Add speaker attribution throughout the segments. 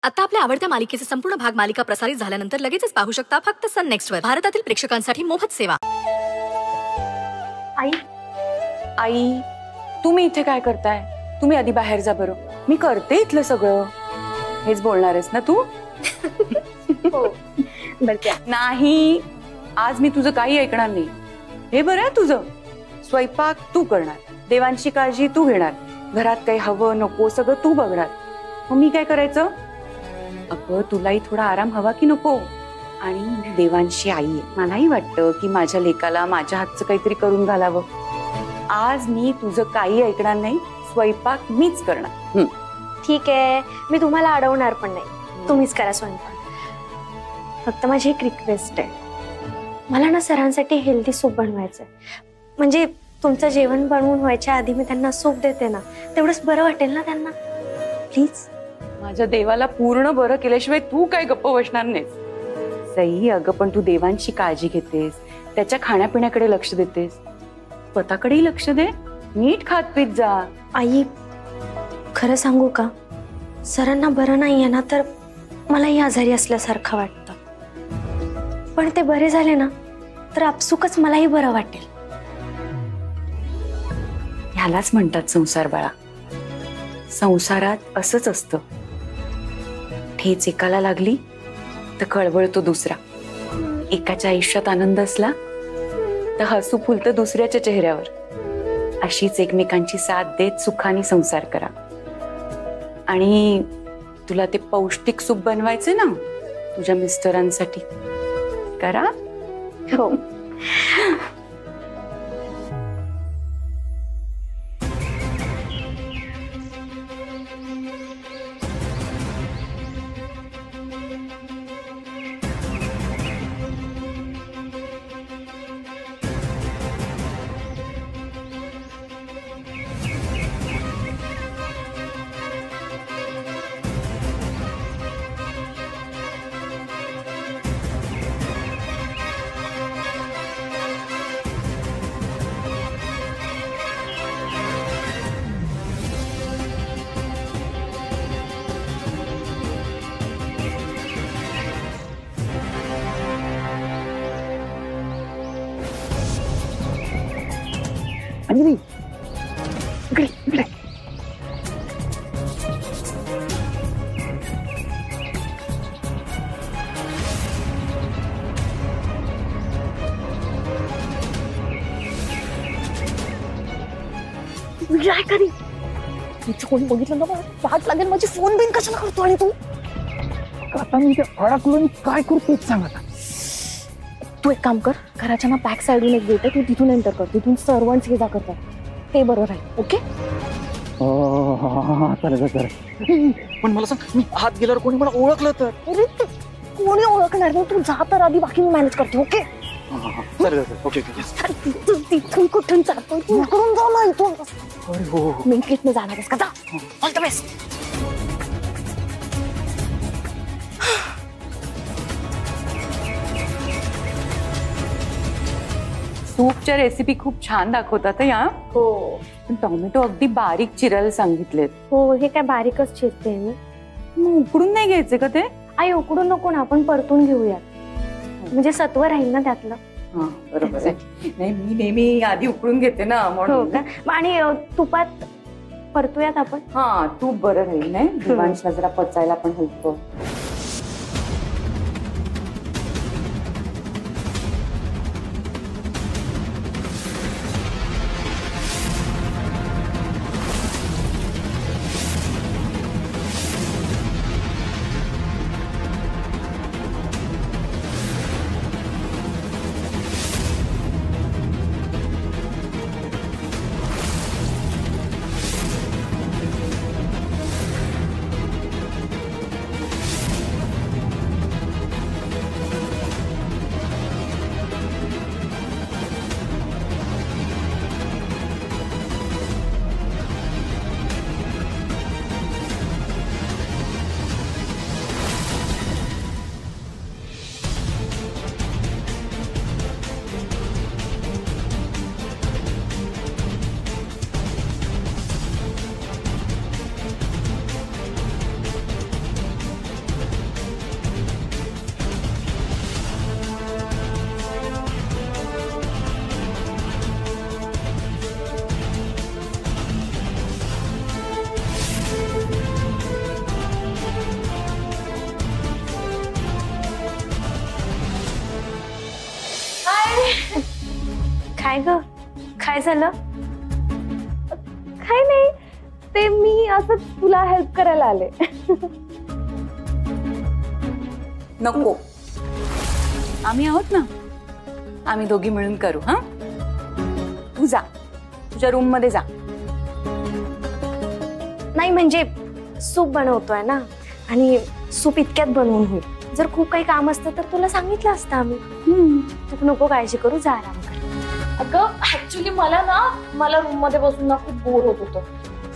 Speaker 1: आता आपल्या आवडत्या मालिकेचे संपूर्ण भाग मालिका प्रसारित झाल्यानंतर लगेचच पाहू शकता फक्त सन नेक्स्ट वर. भारतातील प्रेक्षकांसाठी मोफत सेवा.
Speaker 2: आई आई तुम्ही इथे काय करताय? तुम्ही आधी बाहेर जा बरं. मी करते इथलं सगळं. हेच बोलणार आहेस ना तू?
Speaker 3: हो.
Speaker 2: नाही, आज मी तुझं काही ऐकणार नाही. हे बरं आहे तुझं. स्वयंपाक तू करणार, देवांची काळजी तू घेणार, घरात काही हवं नको सगळं तू बघणार. मग मी काय करायचं? अगं तुलाही थोडा आराम हवा की नको? आणि मी देवांची आई आहे, मलाही वाटतं की माझ्या लेकाला माझ्या हातचं काहीतरी करून घालावं. आज मी तुझं काही ऐकणार नाही. स्वयंपाक मीच करणार.
Speaker 3: ठीक आहे, मी तुम्हाला अडवणार पण नाही. तुम्हीच करा स्वयंपाक. फक्त माझी एक रिक्वेस्ट आहे, मला ना सरांसाठी हेल्दी सूप बनवायचंय. म्हणजे तुमचं जेवण बनवून व्हायच्या आधी मी त्यांना सूप देते ना, तेवढंच बरं वाटेल ना त्यांना. प्लीज.
Speaker 2: माझ्या देवाला पूर्ण बरं केल्याशिवाय तू काय गप्प बसणार नाहीस. सई अगं, पण तू देवांची काळजी घेतेस, त्याच्या खाण्यापिण्याकडे लक्ष देतेस, स्वतःकडेही लक्ष दे. नीट खात पीत जा.
Speaker 3: आई खरं सांगू का, सरांना बरं नाहीये ना तर मलाही आजारी असल्यासारखं वाटतं. पण ते बरे झाले ना तर आपसुकच मलाही बरं वाटेल.
Speaker 2: ह्यालाच म्हणतात संसार बाळा. संसारात असंच असतं. ठेच एकाला लागली तर कळवळतो दुसरा. एकाच्या आयुष्यात आनंद असला तर हसू फुलतं दुसऱ्याच्या चेहऱ्यावर. अशीच एकमेकांची साथ देत सुखाने संसार करा. आणि तुला ते पौष्टिक सूप बनवायचे ना तुझ्या मिस्टरांसाठी, करा.
Speaker 3: हो.
Speaker 4: अंजली इकडे इकडे.
Speaker 3: काय करी तिचं कोणी बघितलं ना वाट लागेल माझी. फोन बिन कशाला करतो आणि तू?
Speaker 4: आता मी ते अडकलो काय करू तेच सांग. आता
Speaker 3: तू एक काम कर, घराच्या ना बॅक साइडून एक गेट आहे, तू तिथून एंटर कर. तिथून सर्वंट्स ये जा करतात, ते बरं राहील. ओके.
Speaker 4: चालेल चालेल. पण मला सांग, मी हात गेल्यावर कोणी मला ओळखलं तर?
Speaker 3: अरे कोणी ओळखणार नाही, तू जा तर आधी, बाकी मी मॅनेज करते. ओके.
Speaker 4: चालेल ओके.
Speaker 3: तिथून कुठून जातोय तू? करून जाऊ ना इथून.
Speaker 4: अरे हो.
Speaker 3: मेन गेटने जाणार आहेस का? जा. All the best.
Speaker 2: सूपच्या रेसिपी खूप छान दाखवतात या.
Speaker 3: हो.
Speaker 2: पण टोमॅटो अगदी बारीक चिरायला सांगितलेत.
Speaker 3: हो, हे काय बारीकच चिरते मी.
Speaker 2: मग उकडून नाही घ्यायचे का ते?
Speaker 3: आई उकडून नको ना, आपण परतून घेऊयात, म्हणजे सत्व राहील ना त्यातलं.
Speaker 2: हा बरोबर आहे. नाही मी नेहमी आधी उकडून घेते ना म्हणून.
Speaker 3: आणि तुपात परतूयात आपण.
Speaker 2: हा तूप बरं राहील. नाही दिवांशला जरा पचायला पण हलतो.
Speaker 3: काय ग, काय झालं?
Speaker 5: काय नाही, ते मी असंच तुला हेल्प करायला आले.
Speaker 2: नको, आम्ही आहोत ना, आम्ही दोघी मिळून करू. हा, तू जा तुझ्या रूम मध्ये जा.
Speaker 3: नाही म्हणजे सूप बनवतोय ना, आणि सूप इतक्यात बनवून होईल. जर खूप काही काम असतं तर तुला सांगितलं असतं आम्ही. तू नको काळजी करू, जा आराम कर.
Speaker 5: अगं ऍक्च्युली मला रूम मध्ये बसून ना खूप बोर होत होतं.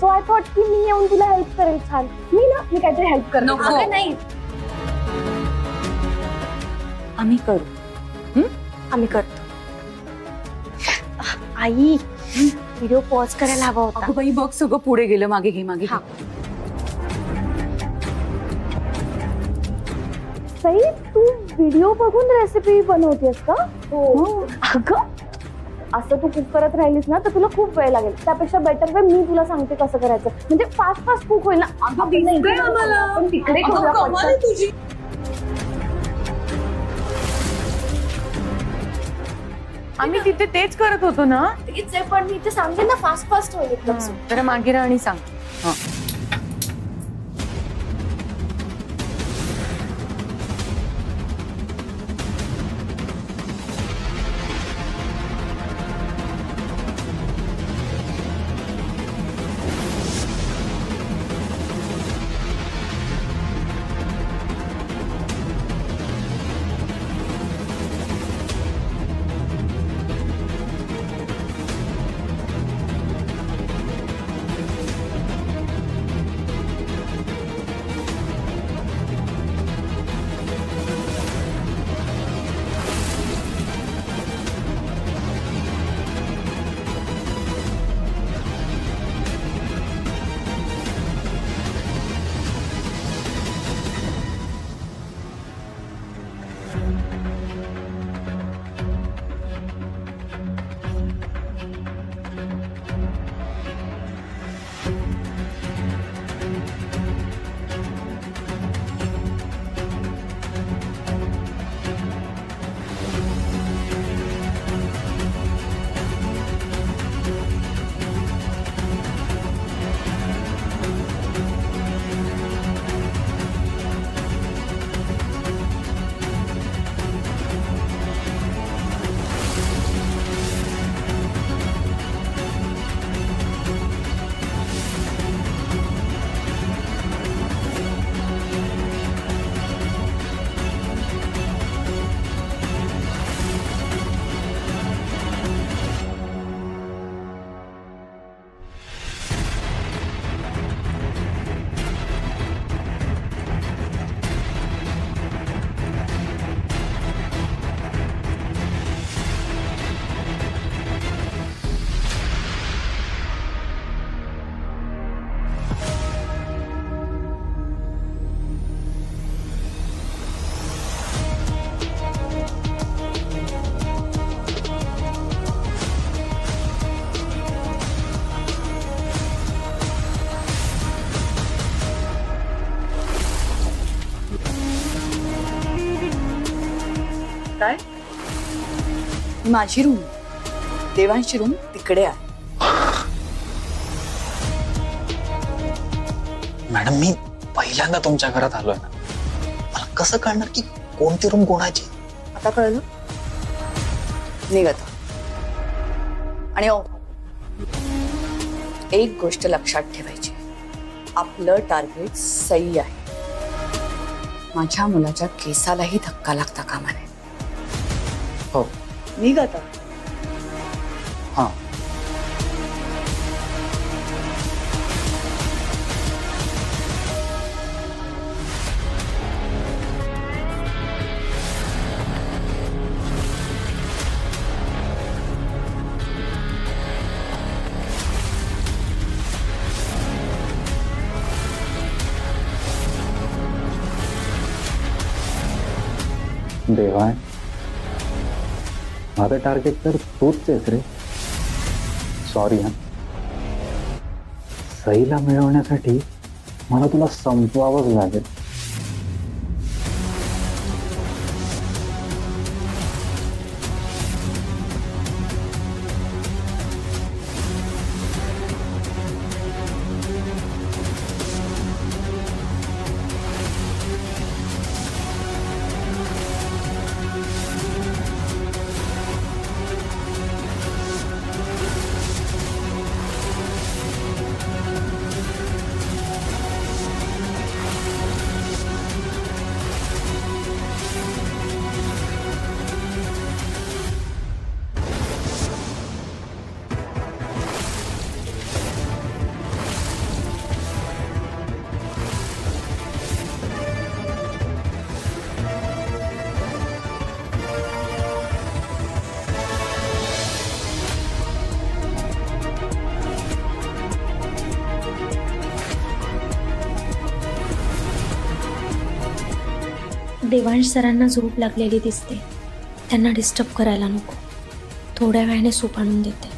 Speaker 5: सो आय थॉट की मी येऊन तुला हेल्प करेल. छान, मी काहीतरी हेल्प करते.
Speaker 2: नको.
Speaker 3: नाही,
Speaker 2: आम्ही करू.
Speaker 3: आम्ही करतो. आई, व्हिडिओ पॉज करायला हवा होता.
Speaker 2: अगं बाई बघ, सगळं पुढे गेलं. मागे घे, मागे घे.
Speaker 5: सई, तू व्हिडिओ बघून रेसिपी बनवतेस का? हो. अगं असं तू कुक करत राहिलीस ना तर तुला खूप वेळ लागेल. त्यापेक्षा बेटर वे मी तुला सांगते कसं करायचं, म्हणजे फास्ट कुक होईल ना. आपण तिकडे
Speaker 2: तुझी. आम्ही तिथे तेच करत होतो ना.
Speaker 5: तेच आहे, पण मी ते सांगते ना फास्ट होईल एकदम.
Speaker 2: तर मागे राहा आणि सांग. काय? माझी रूम, देवांची रूम तिकडे आहे.
Speaker 4: मॅडम, मी पहिल्यांदा तुमच्या घरात आलोय ना, मला कसं कळणार की कोणती रूम कोणाची?
Speaker 2: आता कळलं? निघत. आणि एक गोष्ट लक्षात ठेवायची, आपलं टार्गेट सई आहे. माझ्या मुलाच्या केसालाही धक्का लागता कामा नये.
Speaker 4: हो.
Speaker 2: निघत.
Speaker 4: हा. देवा, माझं टार्गेट तर तूच आहेस रे. सॉरी हा. सईला मिळवण्यासाठी मला तुला संपवावंच लागेल.
Speaker 3: देवांश सरांना झोप लागलेली दिसते, त्यांना डिस्टर्ब करायला नको. थोड्या वेळाने सूप आणून देते.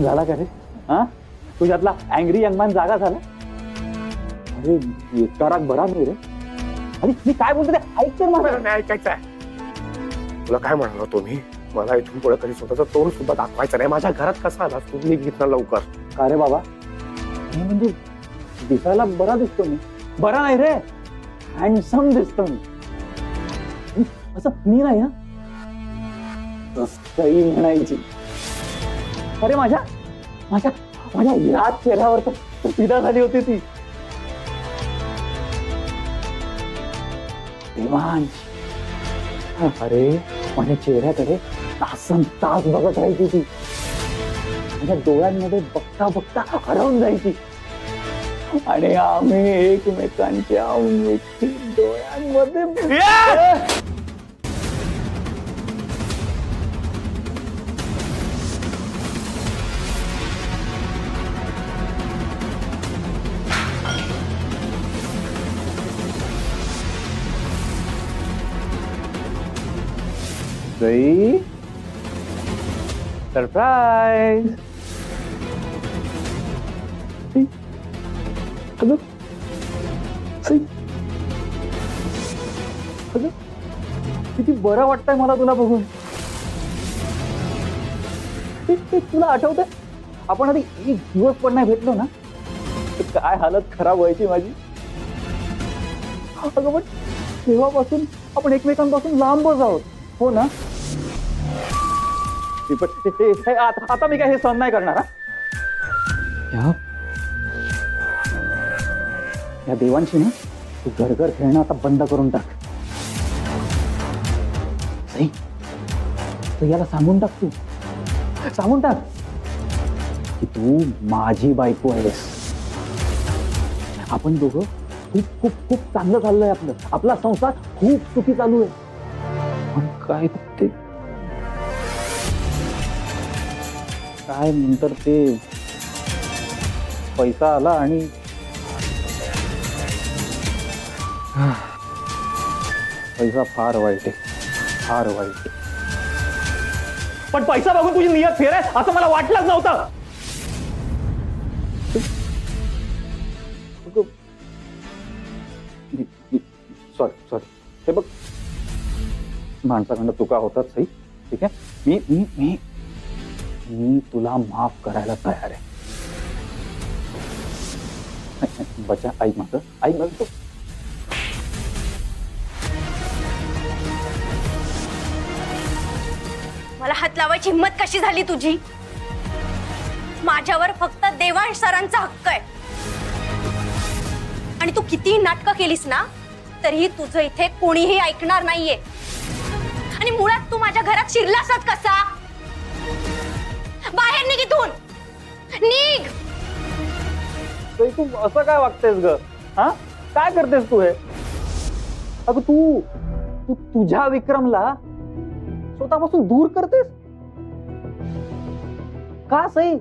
Speaker 6: झाला का रे? हा, तुझ्यातला अँग्री यंगमॅन जागा झाला? अरे इतका राग बरा नाही रे. आणि मी काय बोलतो ते ऐक तर मला.
Speaker 7: नाही ऐकायचं आहे. तुला काय म्हणालो तो मी, मला इथून पुढे कधी स्वतःचं तोंड सुद्धा दाखवायचं नाही. माझ्या घरात कसा आलास तू? मी घेतला लवकर.
Speaker 6: का रे बाबा? म्हणजे दिसायला बरा दिसतो मी. बरा नाही रे, हँडसम दिसतो मी. असं मी नाही हा, सई म्हणायची. अरे माझ्या माझ्या माझ्या याद चेहऱ्यावर तर पिदा झाली होती ती. देवांश, अरे माझ्या चेहऱ्याकडे तासन तास बघत राहायची ती. माझ्या डोळ्यांमध्ये बघता बघता हरवून जायची. आणि आम्ही एकमेकांच्या मिठी डोळ्यांमध्ये गई. सरप्राईज. अगं सई, अगं किती बरं वाटतंय मला तुला बघून. तुला आठवतंय आपण आधी एक दिवस पण नाही भेटलो ना, तर काय हालत खराब व्हायची माझी. अगं पण तेव्हापासून आपण एकमेकांपासून लांबच आहोत, हो ना? आता मी काय हे सहन नाही करणार. या देवांशी ना तू घरघर खेळणं आता बंद करून टाक. सई, तर याला सांगून टाक, तू सांगून टाक की तू माझी बायको आहेस. आपण दोघं खूप खूप खूप चांगलं चाललंय आपलं. आपला संसार खूप सुखी चालू आहे. पण काय ते काय नंतर ते पैसा आला आणि पैसा फार वाईट आहे, फार वाईट आहे. पण पैसा बघून तुझी नियत फेर आहे असं मला वाटलंच नव्हतं. Sorry sorry. हे बघ, माणसाकडनं चुका होतात सई, ठीक आहे. मी मी मी मी तुला माफ करायला तयार आहे. बचा, ऐक माझं, ऐक माझं.
Speaker 3: मला हात लावायची हिंमत कशी झाली तुझी? माझ्यावर फक्त देवांश सरांचा हक्क आहे. आणि तू कितीही नाटकं केलीस ना तरीही तुझं इथे कोणीही ऐकणार नाहीये. आणि मुळात तू माझ्या घरात शिरलासच कसा? बाहेर निघ इथून, निघ.
Speaker 6: तू असं काय वागतेस ग? हा, काय करतेस तू हे? अगं तू तू तुझ्या विक्रमला स्वतःपासून दूर करतेस का सई?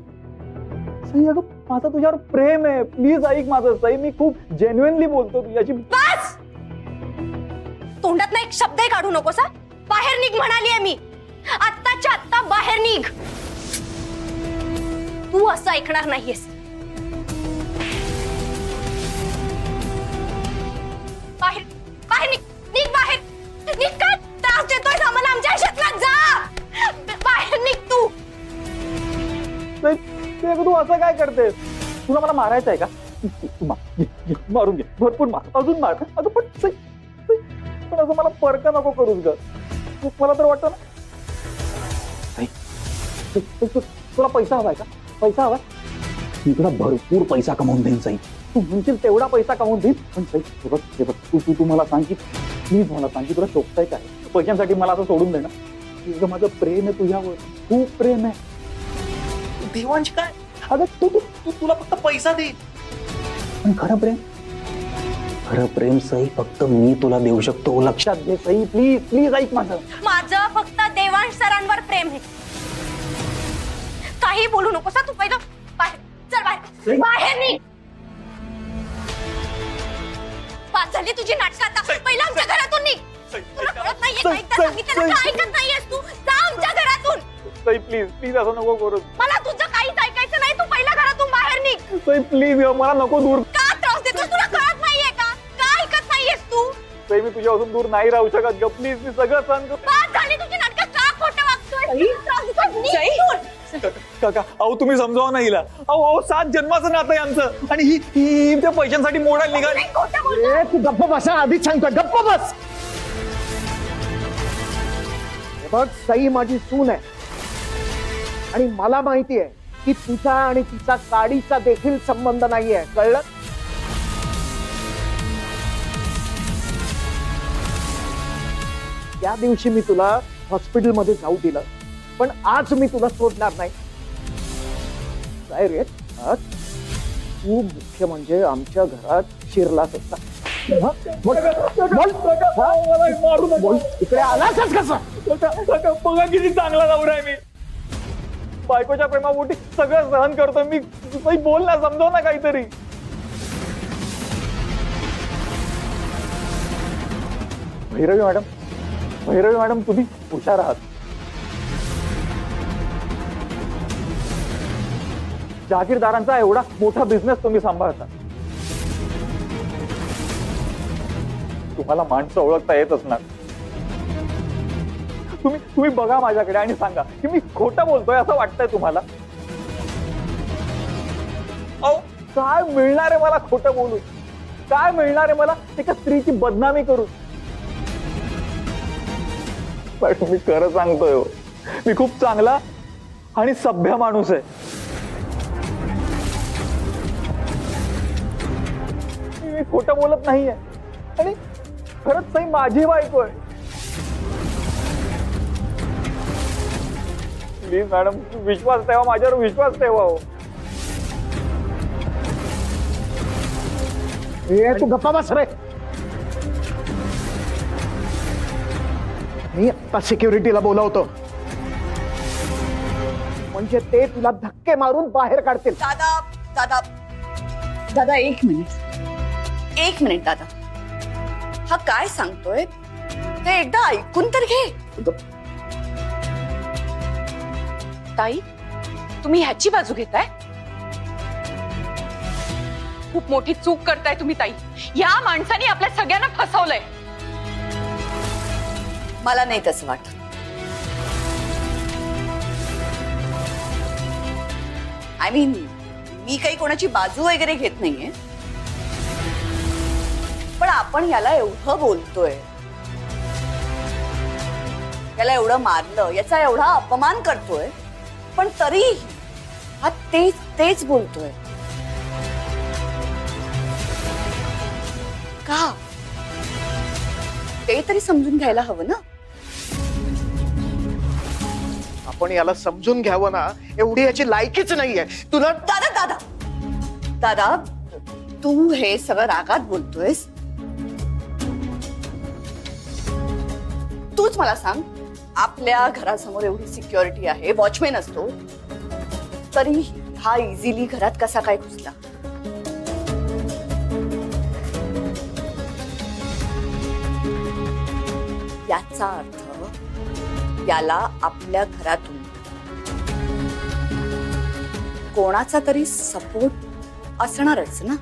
Speaker 6: अगं माझं तुझ्यावर प्रेम आहे, प्लीज ऐक माझं सई, मी खूप जेन्युइनली बोलतो तुझ्याशी.
Speaker 3: बस, तोंडात ना एक शब्दही काढू नकोस. बाहेर निघ म्हणाली आहे मी, आत्ताच्या आत्ता बाहेर निघ. तू असं ऐकणार नाहीयेस. बाहेर बाहेर निघ, निघ बाहेर निघ. का त्रास देतोय आम्हाला आमच्या आयुष्यातला? जा बाहेर निघ तू.
Speaker 6: तू असं काय करतेस? तुला मला मारायचं आहे का? मारून घे, भरपूर मार, अजून मार. अगं पण असं मला परक नको करूस ग. मला तर वाटतं ना, तुला पैसा हवाय का? पैसा हवाय? मी तुला भरपूर पैसा कमावून देईन साई. तू म्हणशील तेवढा पैसा कमावून देईन. पण साई तू मला सांग की, प्लीज मला सांग की तुला शोभताय काय? पैशांसाठी मला असं सोडून देणार? तुझं माझं प्रेम आहे तुझ्यावर, खूप प्रेम आहे.
Speaker 4: देवांश काय?
Speaker 6: अगं
Speaker 4: तुला फक्त पैसा देईल.
Speaker 6: पण खरं प्रेम सई फक्त मी तुला देऊ शकतो, लक्षात घे सई. प्लीज प्लीज ऐक माझं.
Speaker 3: माझं फक्त देवांश सरांवर प्रेम आहे. काही बोलू नकोस. तू पहिलं बाहेर चल, बाहेर बाहेर निघ. पास झाली तुझी नाटकं. आता पहिलं आमच्या घरातून निघ. तुला कळत नाहीये का? एकदा सांगितलं तर ऐकत नाहीयेस तू. जा आमच्या घरातून.
Speaker 6: सई प्लीज प्लीज असं नको करू.
Speaker 3: मला तुझं काहीच ऐकायचं नाही. तू पहिल्या घरातून बाहेर निघ.
Speaker 6: सई प्लीज, मला नको दूर.
Speaker 3: का त्रास देतोस? तुला कळत नाहीये का? का ऐकत नाहीयेस तू?
Speaker 6: सई मी तुझ्यापासून दूर नाही राहू शकत ग. प्लीज, मी सगळं सहन करतो.
Speaker 3: पास झाली तुझी नाटकं. का खोटं वागतोय?
Speaker 6: काका अहो तुम्ही समजावा नाही हिला. अहो 7 जन्माचं नातं आहे आमचं, आणि ही त्या पैशांसाठी मोडायला निघाली.
Speaker 7: तू गप्प बसा, आधीच सांगतो गप्प बस. बघ सई माझी सून आहे, आणि मला माहिती आहे की तुझा आणि तिचा साडीचा देखील संबंध नाहीये, कळलं? त्या दिवशी मी तुला हॉस्पिटलमध्ये जाऊ दिलं, पण आज मी तुला सोडणार नाही. काय रे, तू मुख्य म्हणजे आमच्या घरात शिरलास होता. इकडे आलासच कसं?
Speaker 6: बघा किती चांगला नवरा आहे मी. बायकोच्या प्रेमापोटी सगळं सहन करतो मी. काही बोल ना, समजाव ना काहीतरी. भैरवी मॅडम तुम्ही हुशार आहात. जहागीरदारांचा एवढा मोठा बिझनेस तुम्ही सांभाळता. तुम्हाला माणसं ओळखता येत असणार. तुम्ही बघा माझ्याकडे आणि सांगा की मी खोटं बोलतोय असं वाटतंय तुम्हाला? अहो काय मिळणार आहे मला खोटं बोलून? काय मिळणार आहे मला एका स्त्रीची बदनामी करून? पण मी खरं सांगतोय, मी खूप चांगला आणि सभ्य माणूस आहे. मी खोटं बोलत नाहीये, आणि खरंच सई माझी बायको आहे. प्लीज मॅडम विश्वास ठेवा, माझ्यावर विश्वास ठेवा. हो
Speaker 7: तू गप्पा बस रे. मी आता सिक्युरिटीला बोलावतो, म्हणजे ते तुला धक्के मारून बाहेर काढतील.
Speaker 2: दादा दादा दादा, एक मिनिट दादा. हा काय सांगतोय ते एकदा ऐकून तर घे. ताई, तुम्ही ह्याची बाजू घेताय? खूप मोठी चूक करताय तुम्ही ताई. या माणसाने आपल्या सगळ्यांना फसवलंय. मला नाही तसं वाटत. आय मीन, मी काही कोणाची बाजू वगैरे घेत नाहीये, पण आपण याला एवढं बोलतोय, याला एवढं मारलं, याचा एवढा अपमान करतोय, पण तरीही हा तेच बोलतोय का? ते तरी समजून घ्यायला हवं ना.
Speaker 7: आपण याला समजून घ्यावं ना, एवढी याची लायकीच नाहीये. तुला
Speaker 2: दादा दादा दादा, तू हे सगळं रागात बोलतोयस. तूच मला सांग, आपल्या घरासमोर एवढी सिक्युरिटी आहे, वॉचमॅन असतो, तरी हा इझिली घरात कसा काय घुसला? याचा अर्थ याला आपल्या घरातून कोणाचा तरी सपोर्ट असणारच ना.